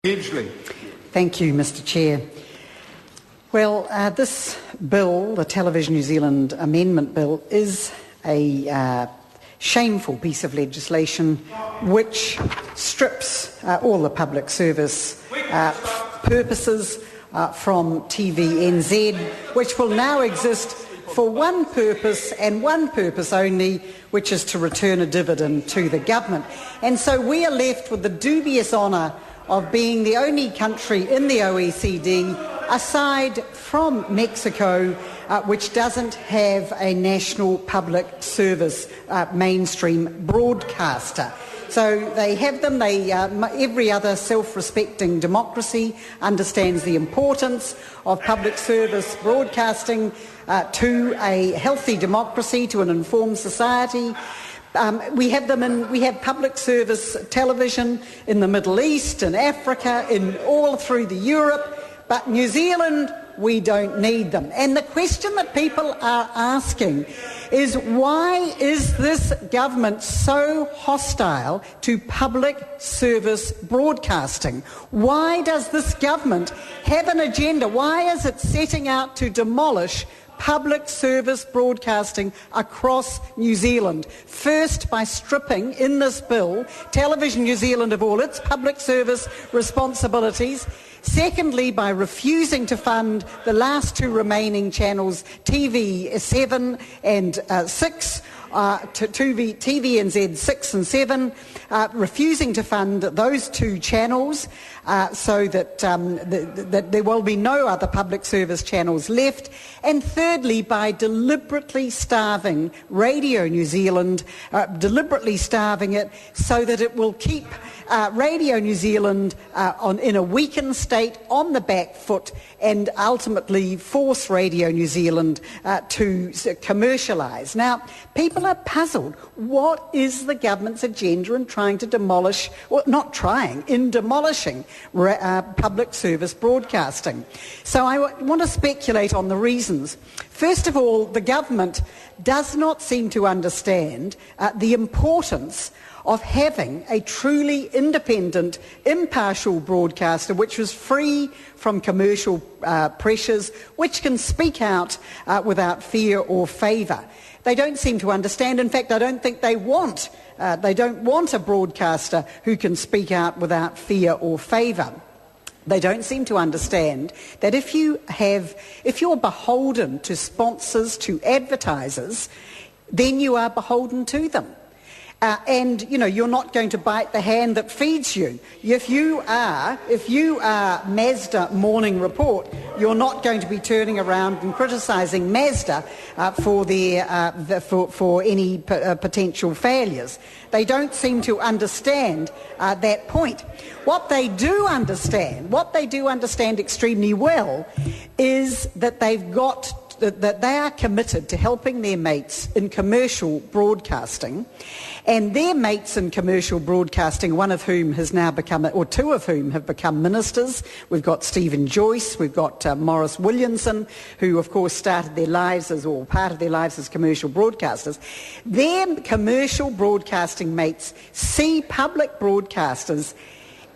Hugely. Thank you, Mr. Chair. Well, this bill, the Television New Zealand Amendment Bill, is a shameful piece of legislation which strips all the public service purposes from TVNZ, which will now exist for one purpose and one purpose only, which is to return a dividend to the government. And so we are left with the dubious honour of being the only country in the OECD, aside from Mexico, which doesn't have a national public service mainstream broadcaster. So they have them. Every other self-respecting democracy understands the importance of public service broadcasting to a healthy democracy, to an informed society. We have public service television in the Middle East, in Africa, all through Europe, but New Zealand, we don't need them. And the question that people are asking is, why is this government so hostile to public service broadcasting? Why does this government have an agenda? Why is it setting out to demolish public service broadcasting across New Zealand? First, by stripping, in this bill, Television New Zealand of all its public service responsibilities. Secondly, by refusing to fund the last two remaining channels, TV7 and 6, TVNZ 6 and 7, refusing to fund those two channels so that there will be no other public service channels left. And thirdly, by deliberately starving Radio New Zealand, deliberately starving it so that it will keep Radio New Zealand in a weakened state, on the back foot, and ultimately force Radio New Zealand to commercialise. Now, people are puzzled. What is the government's agenda in trying to demolish, or not trying, in demolishing public service broadcasting? So I want to speculate on the reasons. First of all, the government does not seem to understand the importance of having a truly independent, impartial broadcaster which is free from commercial pressures, which can speak out without fear or favour. They don't seem to understand. In fact, I don't think they want. They don't want a broadcaster who can speak out without fear or favour. They don't seem to understand that if you're beholden to sponsors, to advertisers, then you are beholden to them. And you're not going to bite the hand that feeds you. If you are Mazda Morning Report, you're not going to be turning around and criticising Mazda for any potential failures. They don't seem to understand that point. What they do understand extremely well, is that that they are committed to helping their mates in commercial broadcasting, and their mates in commercial broadcasting, one of whom has now become, or two of whom have become ministers. We've got Stephen Joyce, we've got Maurice Williamson, who of course started their lives or part of their lives as commercial broadcasters. Their commercial broadcasting mates see public broadcasters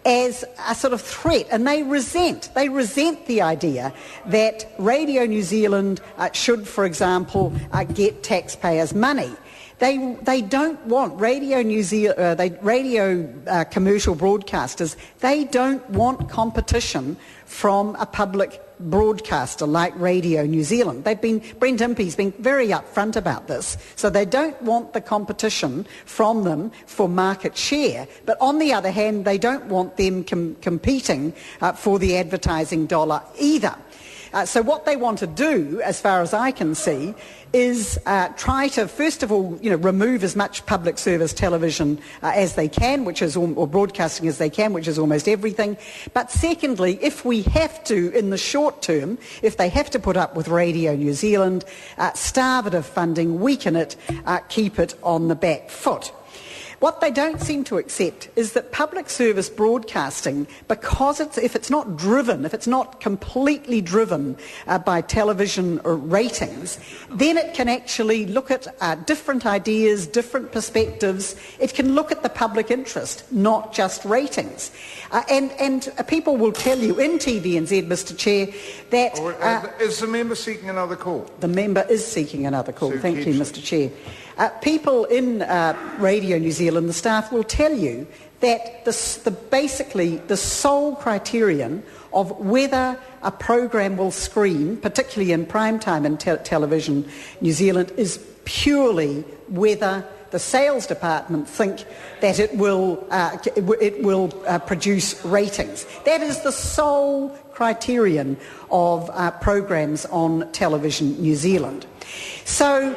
as a sort of threat, and they resent the idea that Radio New Zealand should, for example, get taxpayers' money. They don't want Radio New Zealand, commercial broadcasters. They don't want competition from a public broadcaster like Radio New Zealand. Brent Impey's been very upfront about this. So they don't want the competition from them for market share. But on the other hand, they don't want them competing for the advertising dollar either. So what they want to do, as far as I can see, is try to, first of all, remove as much public service television as they can, or broadcasting as they can, which is almost everything. But secondly, if we have to, in the short term, if they have to put up with Radio New Zealand, starve it of funding, weaken it, keep it on the back foot. What they don't seem to accept is that public service broadcasting, because if it's not completely driven by television ratings, then it can actually look at different ideas, different perspectives. It can look at the public interest, not just ratings. And people will tell you in TVNZ, Mr Chair, that... is the member seeking another call? The member is seeking another call. Thank you, Mr Chair. People in Radio New Zealand, the staff will tell you that basically the sole criterion of whether a program will screen, particularly in prime time in television New Zealand, is purely whether the sales department think that it will produce ratings. That is the sole criterion of programs on television New Zealand. So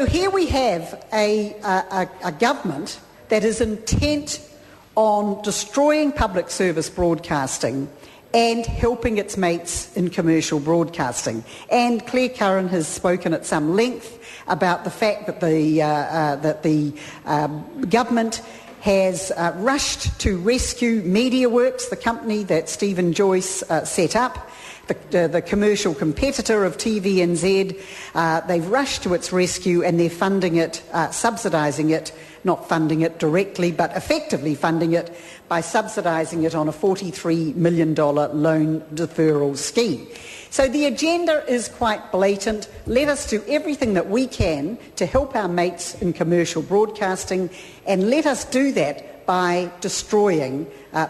here we have a government that is intent on destroying public service broadcasting and helping its mates in commercial broadcasting. And Claire Curran has spoken at some length about the fact that the government has rushed to rescue MediaWorks, the company that Stephen Joyce set up, the commercial competitor of TVNZ. They've rushed to its rescue and they're funding it, subsidising it, not funding it directly, but effectively funding it by subsidising it on a $43 million loan deferral scheme. So the agenda is quite blatant. Let us do everything that we can to help our mates in commercial broadcasting, and let us do that by destroying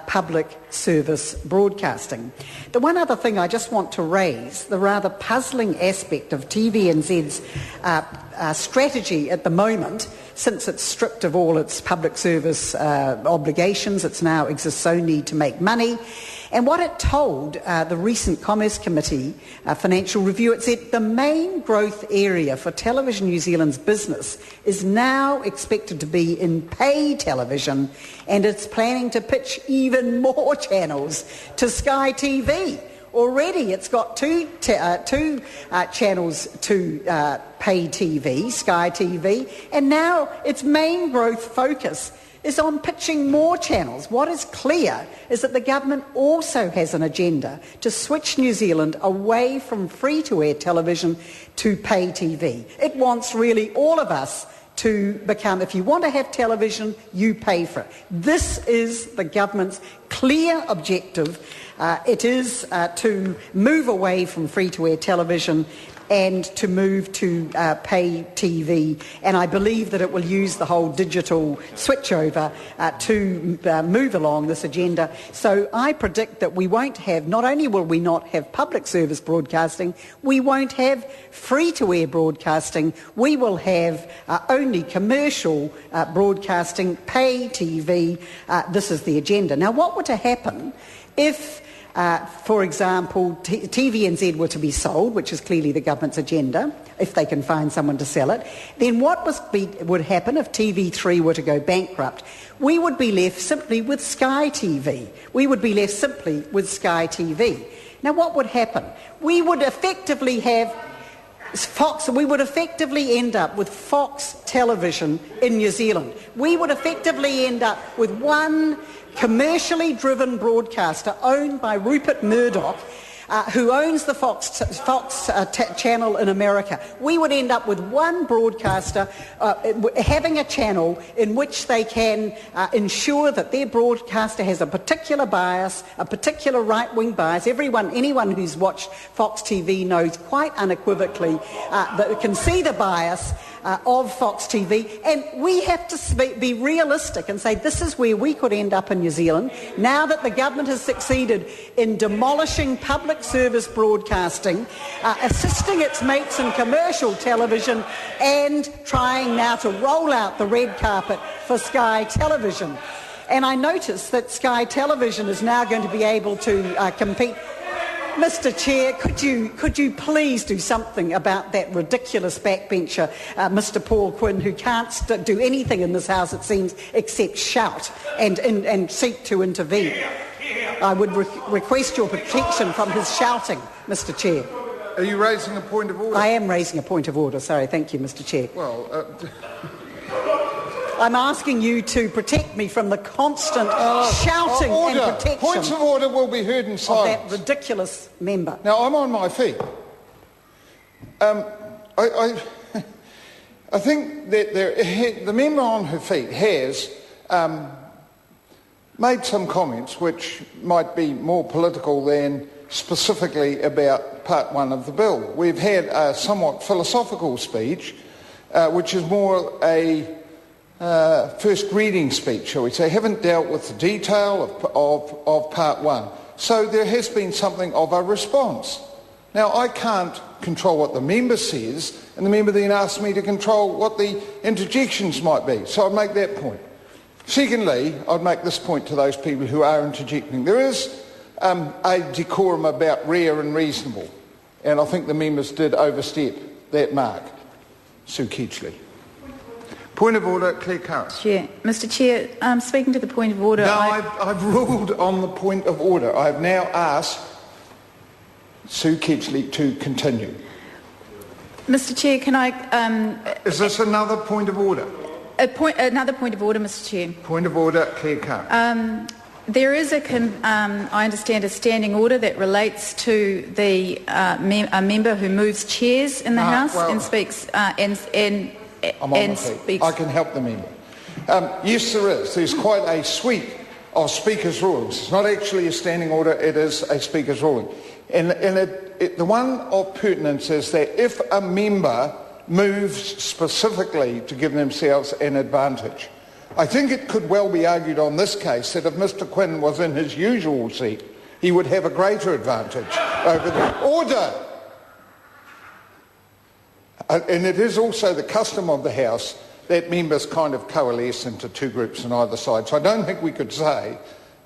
public service broadcasting. The one other thing I just want to raise, the rather puzzling aspect of TVNZ's strategy at the moment, since it's stripped of all its public service obligations, it now exists only to make money. And what it told the recent Commerce Committee financial review, it said the main growth area for Television New Zealand's business is now expected to be in pay television, and it's planning to pitch even more channels to Sky TV. Already it's got two channels to pay TV, Sky TV, and now its main growth focus is on pitching more channels. What is clear is that the government also has an agenda to switch New Zealand away from free-to-air television to pay TV. It wants really all of us to become, if you want to have television, you pay for it. This is the government's clear objective. It is to move away from free-to-air television and to move to pay TV. And I believe that it will use the whole digital switchover to move along this agenda. So I predict that we won't have, not only will we not have public service broadcasting, we won't have free-to-air broadcasting, we will have only commercial broadcasting, pay TV. This is the agenda. Now, what were to happen if for example, TVNZ were to be sold, which is clearly the government's agenda, if they can find someone to sell it, then what would happen if TV3 were to go bankrupt? We would be left simply with Sky TV. We would be left simply with Sky TV. Now, what would happen? We would effectively have Fox, we would effectively end up with Fox Television in New Zealand. We would effectively end up with one commercially driven broadcaster owned by Rupert Murdoch, who owns the Fox channel in America. We would end up with one broadcaster having a channel in which they can ensure that their broadcaster has a particular bias, a particular right-wing bias. Anyone who's watched Fox TV knows quite unequivocally that can see the bias of Fox TV, and we have to be realistic and say this is where we could end up in New Zealand now that the government has succeeded in demolishing public service broadcasting, assisting its mates in commercial television, and trying now to roll out the red carpet for Sky Television. And I notice that Sky Television is now going to be able to compete. Mr Chair, could you please do something about that ridiculous backbencher, Mr Paul Quinn, who can't do anything in this House, it seems, except shout and seek to intervene. I would request your protection from his shouting, Mr Chair. Are you raising a point of order? I am raising a point of order. Sorry, thank you, Mr Chair. Well, I'm asking you to protect me from the constant shouting Order. and protection Points of order will be heard in of silence. that ridiculous member. Now, I'm on my feet. I think that the member on her feet has made some comments which might be more political than specifically about Part 1 of the bill. We've had a somewhat philosophical speech, which is more a first reading speech, shall we say. Haven't dealt with the detail of Part 1. So there has been something of a response. Now, I can't control what the member says, and the member then asks me to control what the interjections might be. So I'll make that point. Secondly, I'd make this point to those people who are interjecting. There is a decorum about rare and reasonable, and I think the members did overstep that mark. Sue Keechley. Point of order, Claire Curran. Chair. Mr Chair, speaking to the point of order... No, I've ruled on the point of order. I have now asked Sue Keechley to continue. Mr Chair, can I... Is this another point of order? Another point of order, Mr Chair. Point of order, Claire Curran. There is I understand, a standing order that relates to the a member who moves chairs in the House and speaks I'm on my feet. I can help the member. Yes, there is. There's quite a suite of Speaker's rulings. It's not actually a standing order, it is a Speaker's ruling. And the one of pertinence is that if a member moves specifically to give themselves an advantage, I think it could well be argued on this case that if Mr Quinn was in his usual seat, he would have a greater advantage over the order. And it is also the custom of the House that members kind of coalesce into two groups on either side. So I don't think we could say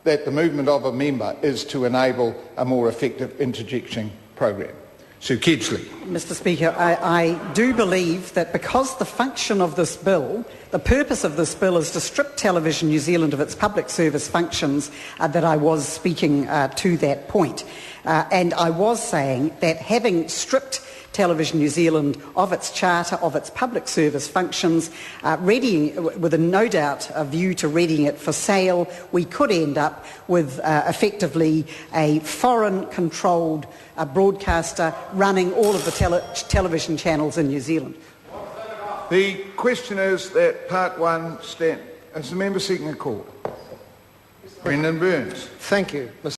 that the movement of a member is to enable a more effective interjection program. Sue Keechley. Mr Speaker, I do believe that because the function of this bill, the purpose of this bill is to strip Television New Zealand of its public service functions, that I was speaking to that point. And I was saying that having stripped Television New Zealand of its charter, of its public service functions, readying, with no doubt a view to readying it for sale, we could end up with effectively a foreign-controlled broadcaster running all of the television channels in New Zealand. The question is that Part 1 stand. Is the member seeking a call? Brendan Burns. Thank you, Mr.